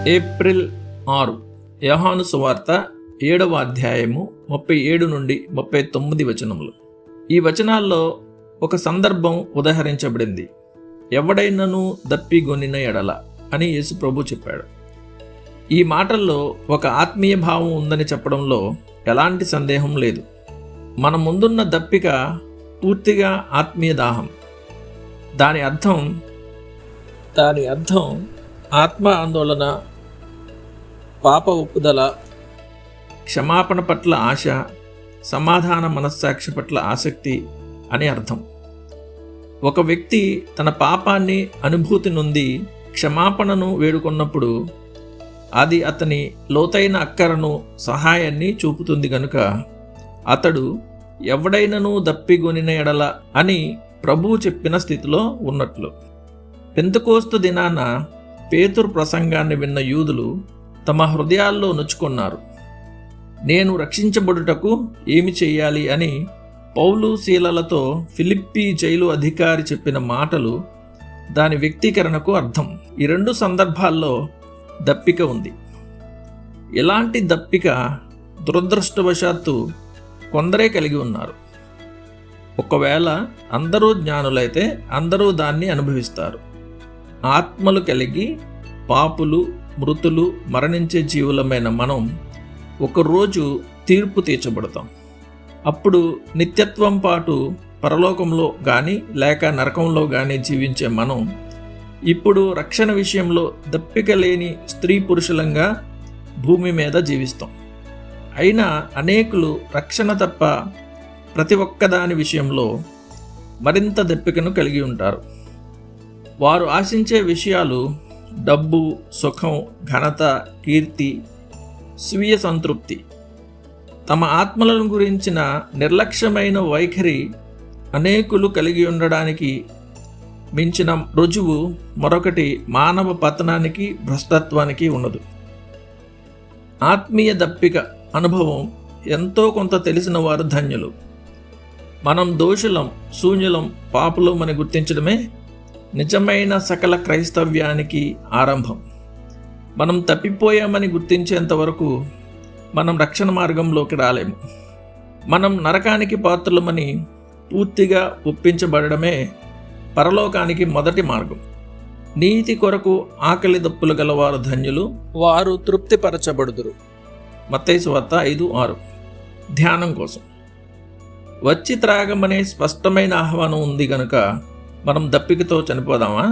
April 6 యోహాను సువార్త 7వ అధ్యాయము 37 నుండి 39 వచనములు. ఈ వచనాల్లో ఒక సందర్భం ఉదహరించబడింది. ఎవడైనను దప్పిగొనిన ఎడల అని యేసు ప్రభు చెప్పాడు. ఈ మాటల్లో ఒక ఆత్మీయ భావం ఉందని చెప్పడంలో ఎలాంటి సందేహం లేదు. మన ముందున్న దప్పిక పూర్తిగా ఆత్మీయ దాహం. దాని అర్థం ఆత్మ ఆందోళన, పాప ఒప్పుదల, క్షమాపణ పట్ల ఆశ, సమాధాన మనస్సాక్షి పట్ల ఆసక్తి అని అర్థం. ఒక వ్యక్తి తన పాపాన్ని అనుభూతి నొంది క్షమాపణను వేడుకున్నప్పుడు అది అతని లోతైన అక్కరను, సహాయాన్ని చూపుతుంది గనుక అతడు ఎవడైనను దప్పిగొనిన ఎడల అని ప్రభువు చెప్పిన స్థితిలో ఉన్నట్లు. పెంతెకోస్తు దినాన పేతురు ప్రసంగాన్ని విన్న యూదులు తమ హృదయాల్లో నొచ్చుకున్నారు. నేను రక్షించబడుటకు ఏమి చెయ్యాలి అని పౌలు శీలలతో ఫిలిప్పీ జైలు అధికారి చెప్పిన మాటలు దాని వ్యక్తీకరణకు అర్థం. ఈ రెండు సందర్భాల్లో దప్పిక ఉంది. ఇలాంటి దప్పిక దురదృష్టవశాత్తు కొందరే కలిగి ఉన్నారు. ఒకవేళ అందరూ జ్ఞానులైతే అందరూ దాన్ని అనుభవిస్తారు. ఆత్మలు కలిగి పాపులు, మృతులు, మరణించే జీవులమైన మనం ఒకరోజు తీర్పు తీర్చబడతాం. అప్పుడు నిత్యత్వం పాటు పరలోకంలో కానీ లేక నరకంలో కానీ జీవించే మనం ఇప్పుడు రక్షణ విషయంలో దప్పిక లేని స్త్రీ పురుషులంగా భూమి మీద జీవిస్తాం. అయినా అనేకులు రక్షణ తప్ప ప్రతి ఒక్కదాని విషయంలో మరింత దప్పికను కలిగి ఉంటారు. వారు ఆశించే విషయాలు డబ్బు, సుఖం, ఘనత, కీర్తి, స్వీయ సంతృప్తి. తమ ఆత్మలను గురించిన నిర్లక్ష్యమైన వైఖరి అనేకులు కలిగి ఉండడానికి మించిన రుజువు మరొకటి మానవ పతనానికి, భ్రష్టత్వానికి ఉండదు. ఆత్మీయ దప్పిక అనుభవం ఎంతో కొంత తెలిసిన వారు ధన్యులు. మనం దోషులం, శూన్యులం, పాపులం అని గుర్తించడమే నిజమైన సకల క్రైస్తవ్యానికి ఆరంభం. మనం తప్పిపోయామని గుర్తించేంత వరకు మనం రక్షణ మార్గంలోకి రాలేము. మనం నరకానికి పాత్రులమని పూర్తిగా ఒప్పించబడమే పరలోకానికి మొదటి మార్గం. నీతి కొరకు ఆకలి దప్పులు గలవారు ధన్యులు, వారు తృప్తిపరచబడుదురు. మత్తయి సువార్త 5:6. ధ్యానం కోసం వచ్చి త్రాగమనే స్పష్టమైన ఆహ్వానం ఉంది గనుక మనం దప్పికతో చనిపోదామా?